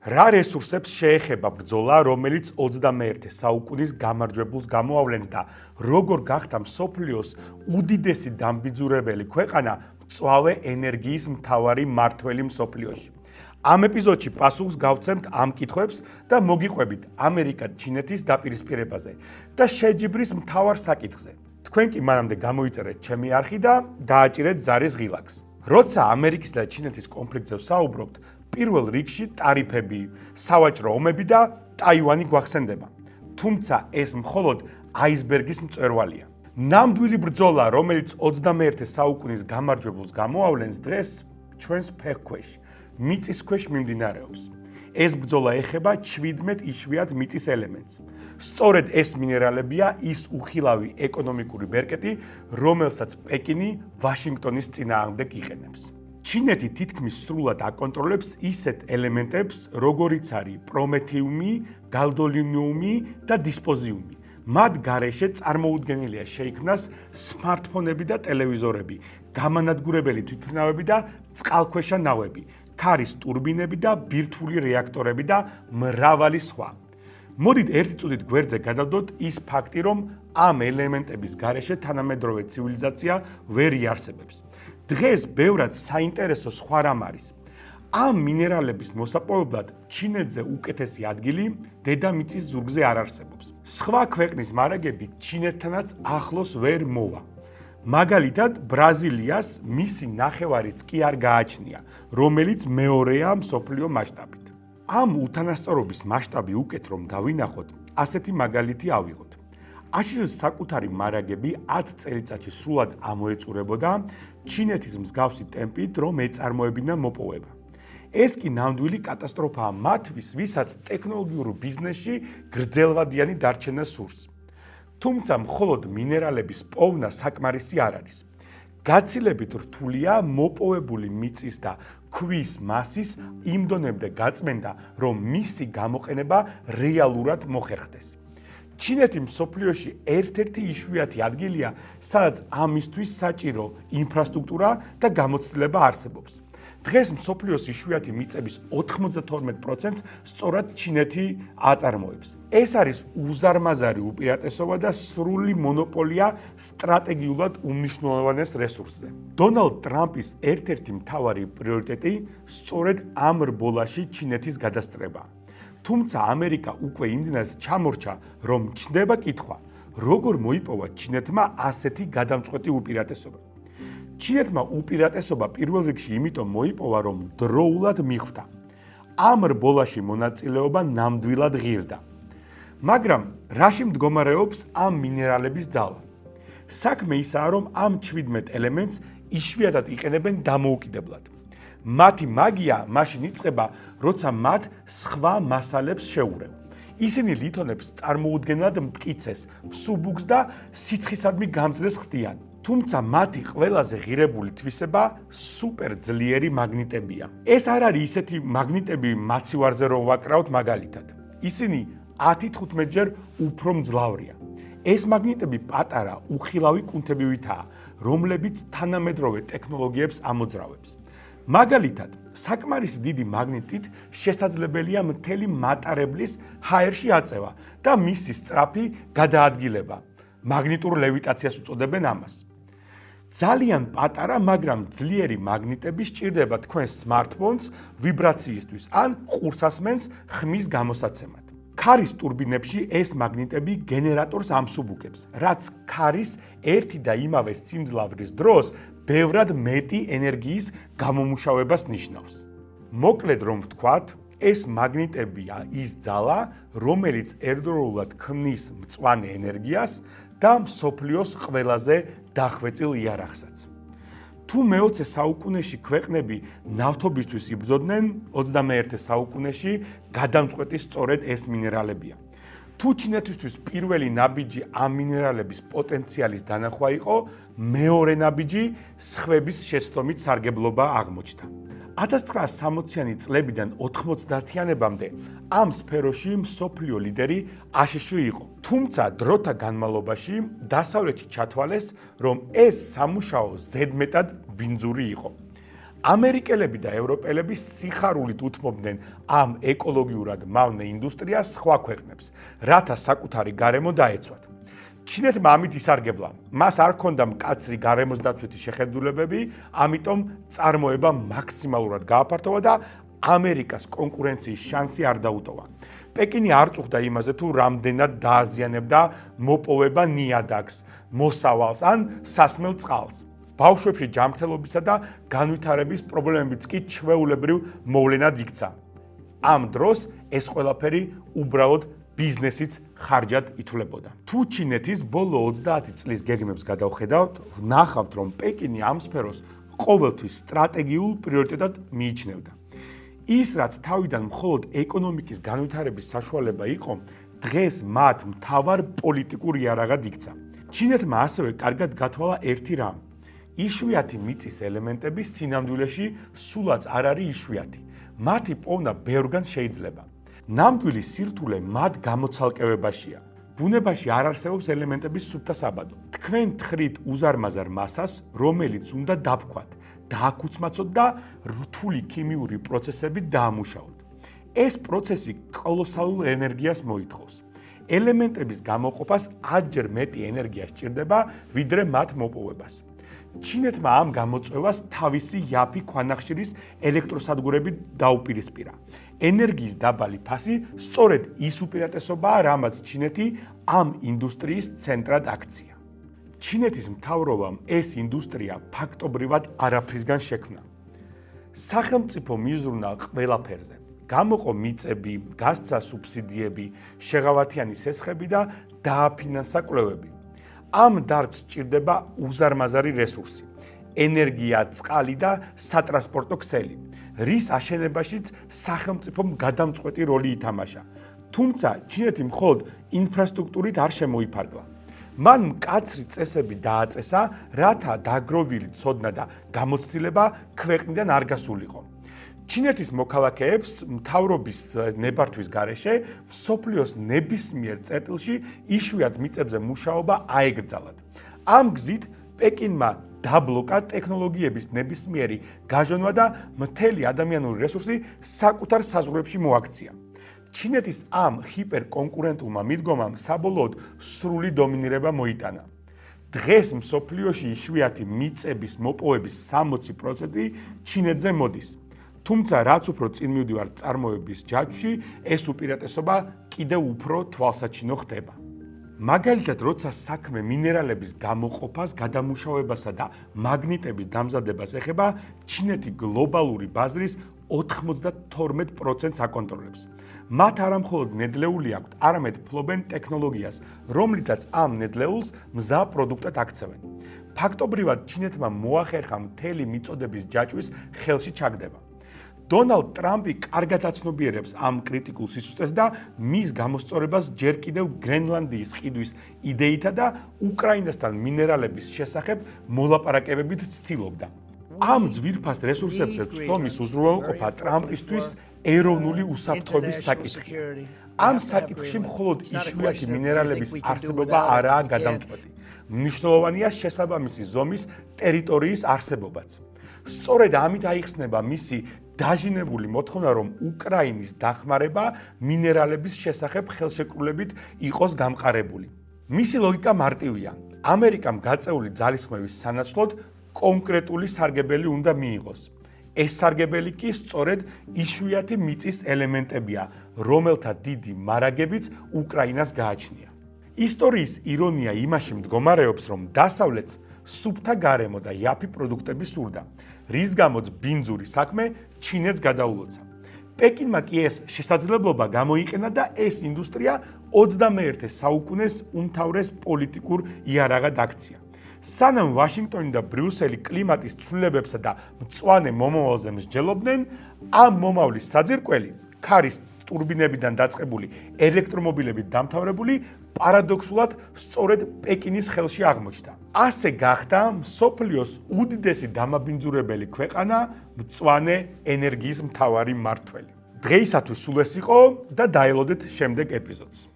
რა რესურსებს შეეხება ბრძოლა, რომელიც 21 საუკუნის გამარჯვებულს გამოავლენს და როგორ გახდა მსოფლიოს უდიდესი დამბიძურებელი ქვეყანა მწვავე ენერგიის მთავარი მმართველი მსოფლიოში. ამ ეპიზოდში პასუხს გავცემთ ამ კითხვებს და მოგიყვებით ამერიკა-ჩინეთის დაპირისპირებაზე და შეჯიბრის მთავარ საკითხზე. თქვენ კი მანამდე გამოიწერეთ ჩემი არხი და დააჭირეთ ზარის ღილაკს. როცა ამერიკის და ჩინეთის კონფლიქტზე ვსაუბრობთ, პირველ რიგში ტარიფები, სავაჭრო ომები და ტაივანი გვახსენდება. თუმცა ეს მხოლოდ აისბერგის მწვერვალია. ნამდვილი ბრძოლა, რომელიც 21 საუკუნის გამარჯვებულს გამოავლენს დღეს ჩვენს ფეხქვეშ, მიწის ქვეშ მიმდინარეობს. ეს ბრძოლა ეხება 17 იშვიათ მიწის ელემენტს. სწორედ ეს მინერალებია ის უხილავი ეკონომიკური ბერკეტი, რომელსაც პეკინი ვაშინგტონის წინააღმდეგ იყენებს. ჩინეთი თითქმის სრულად აკონტროლებს ისეთ ელემენტებს, როგორიც არის პრომეთიუმი, გალდოლინიუმი და დისპოზიუმი. მათ გარეშე წარმოუდგენელია შეიქმნას სმარტფონები და ტელევიზორები, გამანადგურებელი თვითმფრინავები და წყალქვეშა ნავები, ქარის ტურბინები და ბირთვული რეაქტორები და მრავალი სხვა. მოდით ერთი წუთით გვერდზე გადავდოთ ის ფაქტი, რომ ამ ელემენტების გარეშე თანამედროვე ცივილიზაცია ვერ იარსებებს. დღეს ბევრად საინტერესო სხვა რამ არის. ამ მინერალების მოსაპოვებლად ჩინეთზე უკეთესი ადგილი დედამიწის ზურგზე არ არსებობს. სხვა ქვეყნის მარაგები ჩინეთთანაც ახლოს ვერ მოვა. მაგალითად, ბრაზილიას მისი ნახევარიც კი არ გააჩნია, რომელიც მეორეა მსოფლიო მასშტაბით. ამ უთანასწორობის მასშტაბი უკეთ რომ დავინახოთ, ასეთი მაგალითი ავიღოთ. აშშ-ის საკუთარი მარაგები 10 წელიწადში სრულად ამოეწურებოდა ჩინეთის მსგავსი ტემპით, რომ ეწარმოებინა მოპოვება. ეს კი ნამდვილი კატასტროფაა მათთვის, ვისაც ტექნოლოგიურ ბიზნესში გრძელვადიანი დარჩენა სურს. თუმცა მხოლოდ მინერალების პოვნა საკმარისი არ არის. გაცილებით რთულია მოპოვებული მიწის და ქვის მასის იმ დონემდე გაწმენდა, რომ მისი გამოყენება რეალურად მოხერხდეს. ჩინეთი მსოფლიოში ერთ-ერთი იშვიათი ადგილია, სადაც ამისთვის საჭირო ინფრასტრუქტურა და გამოცდილება არსებობს. დღეს მსოფლიოს იშვიათი მიწების 92%-ს სწორად ჩინეთი აწარმოებს. ეს არის უზარმაზარი უპირატესობა და სრული მონოპოლია სტრატეგიულად უმნიშვნელოვანეს რესურსზე. დონალდ ტრამპის ერთ-ერთი მთავარი პრიორიტეტი სწორედ ამ რბოლაში ჩინეთის გადასწრებაა. თუმცა ამერიკა უკვე იმდენად ჩამორჩა, რომ ჩნდება კითხვა, როგორ მოიპოვა ჩინეთმა ასეთი გადამწყვეტი უპირატესობა. ჩინეთმა უპირატესობა პირველ რიგში იმიტომ მოიპოვა, რომ დროულად მიხვდა. ამ რბოლაში მონაწილეობა ნამდვილად ღირდა. მაგრამ რაში მდგომარეობს ამ მინერალების ძალა? საქმე ისაა, რომ ამ 17 ელემენტს იშვიათად იყენებენ დამოუკიდებლად. მათი მაგია მაშინ იწყება, როცა მათ სხვა მასალებს შეურევ. ისინი ლითონებს წარმოუდგენლად მტკიცეს, მსუბუქს და სიცხისადმი გამძლეს ხდიან. თუმცა მათი ყველაზე ღირებული თვისება სუპერძლიერი მაგნიტებია. ეს არ არის ისეთი მაგნიტები მაცივარზე რომ ვაკრავთ მაგალითად. ისინი 10-15 ჯერ უფრო მძლავრია. ეს მაგნიტები პატარა უხილავი კუნთებივითაა, რომლებიც თანამედროვე ტექნოლოგიებს ამოძრავებს. მაგალითად, საკმარისი დიდი მაგნიტით შესაძლებელია მთელი მატარებლის ჰაერში აწევა და მისი სწრაფი გადაადგილება. მაგნიტურ ლევიტაციას უწოდებენ ამას. ძალიან პატარა, მაგრამ ძლიერი მაგნიტები სჭირდება თქვენს სმარტფონს ვიბრაციისთვის ან ყურსასმენს ხმის გამოსაცემად. ქარის ტურბინებში ეს მაგნიტები გენერატორს ამსუბუქებს, რაც ქარის ერთი და იმავე სიმძლავრის დროს ბევრად მეტი ენერგიის გამომუშავებას ნიშნავს. მოკლედ რომ ვთქვათ, ეს მაგნიტებია ის ძალა, რომელიც ერთდროულად ქმნის მწვანე ენერგიას და მსოფლიოს ყველაზე დახვეწილ იარაღსაც. თუ მე-20 საუკუნეში ქვეყნები ნავთობისთვის იბრძოდნენ, 21 საუკუნეში გადამწყვეტი სწორედ ეს მინერალებია. თუ ჩინეთისთვის პირველი ნაბიჯი ამ მინერალების პოტენციალის დანახვა იყო, მეორე ნაბიჯი სხვების შეცდომით სარგებლობა აღმოჩნდა. 1960-იანი წლებიდან 90-იანებამდე ამ სფეროში მსოფლიო ლიდერი აშშ იყო. თუმცა დროთა განმავლობაში დასავლეთში ჩათვალეს, რომ ეს სამუშაო ზედმეტად ბინძური იყო. ამერიკელები და ევროპელები სიხარულით უთმობდნენ ამ ეკოლოგიურად მავნე ინდუსტრიას სხვა ქვეყნებს, რათა საკუთარი გარემო დაეცვათ. ჩინეთმა ამით ისარგებლა. მას არ ჰქონდა მკაცრი გარემოსდაცვითი შეხედულებები, ამიტომ წარმოება მაქსიმალურად გააფართოვა და ამერიკას კონკურენციის შანსი არ დაუტოვა. პეკინი არ წუხდა იმაზე, თუ რამდენად დააზიანებდა მოპოვება ნიადაგს, მოსავალს ან სასმელ წყალს. ბავშვებში ჯანმრთელობისა და განვითარების პრობლემებიც კი ჩვეულებრივ მოვლენად იქცა. ამ დროს ეს ყველაფერი უბრალოდ ბიზნესიც ხარჯად ითვლებოდა. თუ ჩინეთის ბოლო 30 წლის გეგმებს გადავხედავთ, ვნახავთ, რომ პეკინი ამ სფეროს ყოველთვის სტრატეგიულ პრიორიტეტად მიიჩნევდა. ის, რაც თავიდან მხოლოდ ეკონომიკის განვითარების საშუალება იყო, დღეს მათ მთავარ პოლიტიკურ იარაღად იქცა. ჩინეთმა ასევე კარგად გათვალა ერთი რამ. იშვიათი მიწის ელემენტები სინამდვილეში სულაც არ არის იშვიათი. მათი პოვნა ბევრგან შეიძლება. ნამდვილი სირთულე მათ გამოცალკევებაშია. ბუნებაში არ არსებობს ელემენტების სუფთა საბადო. თქვენ თხრით უზარმაზარ მასას, რომელიც უნდა დაფქვათ, დააკუცმაცოთ და რთული ქიმიური პროცესებით დაამუშავოთ. ეს პროცესი კოლოსალურ ენერგიას მოითხოვს. ელემენტების გამოყოფას 10-ჯერ მეტი ენერგია სჭირდება, ვიდრე მათ მოპოვებას. ჩინეთმა ამ გამოწვევას თავისი იაფი ქვანახშირის ელექტროსადგურები დაუპირისპირა. ენერგიის დაბალი ფასი სწორედ ის უპირატესობაა, რამაც ჩინეთი ამ ინდუსტრიის ცენტრად აქცია. ჩინეთის მთავრობამ ეს ინდუსტრია ფაქტობრივად არაფრისგან შექმნა. სახელმწიფო მიზრუნა ყველაფერზე. გამოყო მიწები, გასცა სუბსიდიები, შეღავათიანი სესხები და დააფინანსა კვლევები. ამ დარგს სჭირდება უზარმაზარი რესურსი, ენერგია, წყალი და სატრანსპორტო ქსელი, რის აშენებაშიც სახელმწიფომ გადამწყვეტი როლი ითამაშა. თუმცა ჩინეთი მხოლოდ ინფრასტრუქტურით არ შემოიფარგლა. მან მკაცრი წესები დააწესა, რათა დაგროვილი ცოდნა და გამოცდილება ქვეყნიდან არ გასულიყო. ჩინეთის მოქალაქეებს მთავრობის ნებართვის გარეშე მსოფლიოს ნებისმიერ წერტილში იშვიათ მიწებზე მუშაობა აეგრძალათ. ამ გზით პეკინმა დაბლოკა ტექნოლოგიების ნებისმიერი გაჟონვა და მთელი ადამიანური რესურსი საკუთარ საზღვრებში მოაქცია. ჩინეთის ამ ჰიპერკონკურენტულმა მიდგომამ საბოლოოდ სრული დომინირება მოიტანა. დღეს მსოფლიოში იშვიათი მიწების მოპოვების 60% ჩინეთზე მოდის. თუმცა რაც უფრო წინ მივდივართ წარმოების ჯაჭვში, ეს უპირატესობა კიდევ უფრო თვალსაჩინო ხდება. მაგალითად, როცა საქმე მინერალების გამოყოფას, გადამუშავებასა და მაგნიტების დამზადებას ეხება, ჩინეთი გლობალური ბაზრის 92%-ს აკონტროლებს. მათ არამხოლოდ ნედლეული აქვთ, არამედ ფლობენ ტექნოლოგიას, რომლითაც ამ ნედლეულს მზა პროდუქტად აქცევენ. ფაქტობრივად ჩინეთმა მოახერხა მთელი მიწოდების ჯაჭვის ხელში ჩაგდება. დონალდ ტრამპი კარგად აცნობიერებს ამ კრიტიკულ სისუსტეს და მის გამოსწორებას ჯერ კიდევ გრენლანდიის ყიდვის იდეითა და უკრაინასთან მინერალების შესახებ მოლაპარაკებებით ცდილობდა. ამ ძვირფას რესურსებზე ცდომის უზრუნველყოფა ტრამპისთვის ეროვნული უსაფრთხოების საკითხია. ამ საკითხში მხოლოდ იშვიათი მინერალების არსებობა არაა გადამწყვეტი. მნიშვნელოვანია შესაბამისი ზომის ტერიტორიის არსებობაც. სწორედ ამით აიხსნება მისი დაჟინებული მოთხოვნა, რომ უკრაინის დახმარება მინერალების შესახებ ხელშეკრულებით იყოს გამყარებული. მისი ლოგიკა მარტივია. ამერიკამ გაწეული ძალისხმევის სანაცვლოდ კონკრეტული სარგებელი უნდა მიიღოს. ეს სარგებელი კი სწორედ იშვიათი მიწის ელემენტებია, რომელთა დიდი მარაგებიც უკრაინას გააჩნია. ისტორიის ირონია იმაში მდგომარეობს, რომ დასავლეთს სუფთა გარემო და იაფი პროდუქტები სურდა, რის გამოც ბინძური საქმე ჩინეთს გადაულოცა. პეკინმა კი ეს შესაძლებლობა გამოიყენა და ეს ინდუსტრია 21 საუკუნეს უმთავრეს პოლიტიკურ იარაღად აქცია. სანამ ვაშინგტონი და ბრიუსელი კლიმატის ცვლილებებსა და მწვანე მომავალზე მსჯელობდნენ, ამ მომავლის საძირკველი, ქარის ტურბინებიდან დაწყებული ელექტრომობილებით დამთავრებული, პარადოქსულად სწორედ პეკინის ხელში აღმოჩნდა. ასე გახდა მსოფლიოს უდიდესი დამაბინძურებელი ქვეყანა, მწვანე ენერგიის მთავარი მმართველი. დღეისათვის სულ ეს იყო და დაელოდეთ შემდეგ ეპიზოდს.